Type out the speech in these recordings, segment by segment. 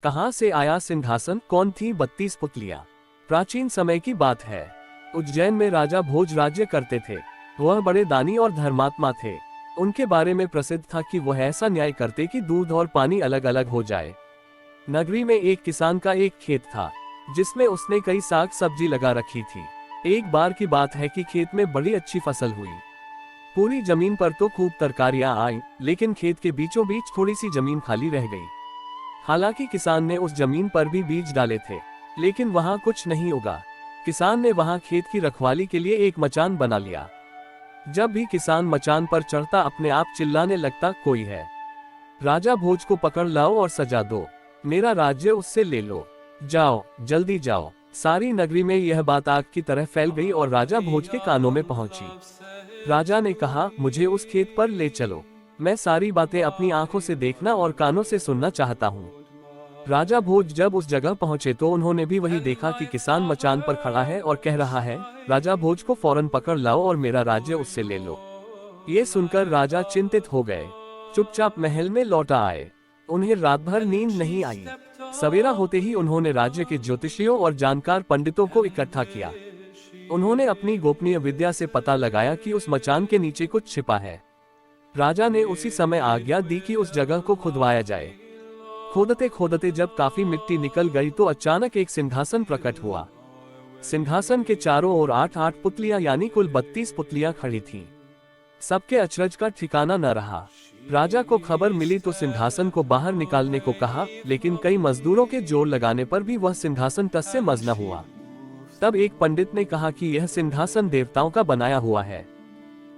कहाँ से आया सिंहासन, कौन थी 32 पुतलियां? प्राचीन समय की बात है। उज्जैन में राजा भोज राज्य करते थे। वह बड़े दानी और धर्मात्मा थे। उनके बारे में प्रसिद्ध था कि वह ऐसा न्याय करते कि दूध और पानी अलग अलग हो जाए। नगरी में एक किसान का एक खेत था, जिसमें उसने कई साग सब्जी लगा रखी थी। एक बार की बात है कि खेत में बड़ी अच्छी फसल हुई। पूरी जमीन पर तो खूब तरकारियां आईं, लेकिन खेत के बीचों बीच थोड़ी सी जमीन खाली रह गई। हालांकि किसान ने उस जमीन पर भी बीज डाले थे, लेकिन वहां कुछ नहीं उगा। किसान ने वहां खेत की रखवाली के लिए एक मचान बना लिया। जब भी किसान मचान पर चढ़ता अपने आप चिल्लाने लगता, कोई है, राजा भोज को पकड़ लाओ और सजा दो, मेरा राज्य उससे ले लो, जाओ जल्दी जाओ। सारी नगरी में यह बात आग की तरह फैल गई और राजा भोज के कानों में पहुंची। राजा ने कहा, मुझे उस खेत पर ले चलो, मैं सारी बातें अपनी आंखों से देखना और कानों से सुनना चाहता हूँ। राजा भोज जब उस जगह पहुंचे तो उन्होंने भी वही देखा कि किसान मचान पर खड़ा है और कह रहा है, राजा भोज को फौरन पकड़ लाओ और मेरा राज्य उससे ले लो। ये सुनकर राजा चिंतित हो गए, चुपचाप महल में लौटा आए। उन्हें रात भर नींद नहीं आई। सवेरा होते ही उन्होंने राज्य के ज्योतिषियों और जानकार पंडितों को इकट्ठा किया। उन्होंने अपनी गोपनीय विद्या से पता लगाया कि उस मचान के नीचे कुछ छिपा है। राजा ने उसी समय आज्ञा दी कि उस जगह को खुदवाया जाए। खोदते खोदते जब काफी मिट्टी निकल गई तो अचानक एक सिंहासन प्रकट हुआ। सिंहासन के चारों ओर 8-8 पुतलियां यानी कुल 32 पुतलियां खड़ी थीं। सबके अचरज का ठिकाना न रहा। राजा को खबर मिली तो सिंहासन को बाहर निकालने को कहा, लेकिन कई मजदूरों के जोर लगाने पर भी वह सिंहासन टस से मस न हुआ। तब एक पंडित ने कहा कि यह सिंहासन देवताओं का बनाया हुआ है,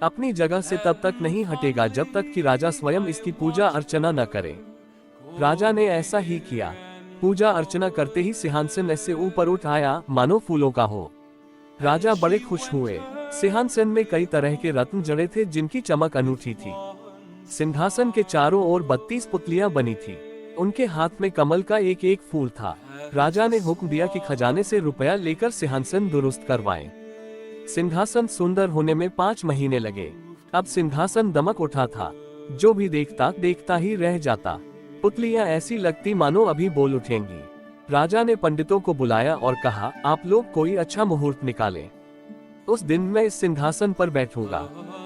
अपनी जगह से तब तक नहीं हटेगा जब तक कि राजा स्वयं इसकी पूजा अर्चना न करे। राजा ने ऐसा ही किया। पूजा अर्चना करते ही सिंहासन ऐसे ऊपर उठ आया मानो फूलों का हो। राजा बड़े खुश हुए। सिंहासन में कई तरह के रत्न जड़े थे जिनकी चमक अनूठी थी। सिंहासन के चारों ओर 32 पुतलियां बनी थी। उनके हाथ में कमल का एक एक फूल था। राजा ने हुक्म दिया कि खजाने से रुपया लेकर सिंहासन दुरुस्त करवाएं। सिंहासन सुंदर होने में 5 महीने लगे। अब सिंहासन दमक उठा था, जो भी देखता देखता ही रह जाता। पुतलियां ऐसी लगती मानो अभी बोल उठेंगी। राजा ने पंडितों को बुलाया और कहा, आप लोग कोई अच्छा मुहूर्त निकालें। उस दिन मैं इस सिंहासन पर बैठूंगा।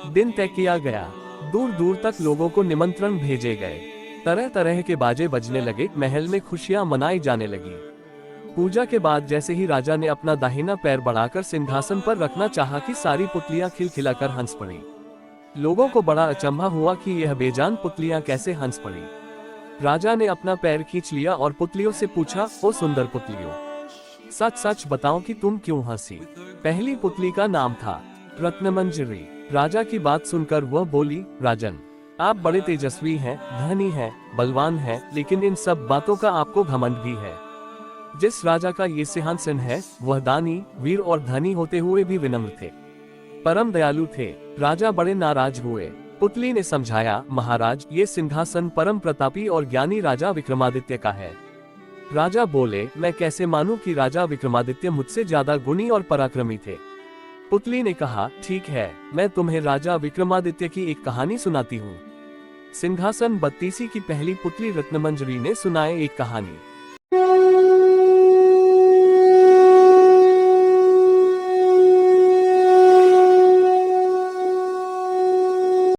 दिन तय किया गया। दूर दूर तक लोगों को निमंत्रण भेजे गए। तरह तरह के बाजे बजने लगे। महल में खुशियां मनाई जाने लगी। पूजा के बाद जैसे ही राजा ने अपना दाहिना पैर बढ़ाकर सिंहासन पर रखना चाहा कि सारी पुतलियां खिलखिलाकर हंस पड़ी। लोगों को बड़ा अचंभा हुआ कि यह बेजान पुतलियां कैसे हंस पड़ी। राजा ने अपना पैर खींच लिया और पुतलियों से पूछा, ओ सुंदर पुतलियों, सच सच बताओ कि तुम क्यों हंसी? पहली पुतली का नाम था रत्नमंजरी। राजा की बात सुनकर वह बोली, राजन, आप बड़े तेजस्वी हैं, धनी हैं, बलवान हैं, लेकिन इन सब बातों का आपको घमंड भी है। जिस राजा का ये सिंहासन है वह दानी, वीर और धनी होते हुए भी विनम्र थे, परम दयालु थे। राजा बड़े नाराज हुए। पुतली ने समझाया, महाराज, ये सिंहासन परम प्रतापी और ज्ञानी राजा विक्रमादित्य का है। राजा बोले, मैं कैसे मानूं कि राजा विक्रमादित्य मुझसे ज्यादा गुणी और पराक्रमी थे। पुतली ने कहा, ठीक है, मैं तुम्हें राजा विक्रमादित्य की एक कहानी सुनाती हूँ। सिंहासन 32 की पहली पुतली रत्नमंजरी ने सुनाए एक कहानी।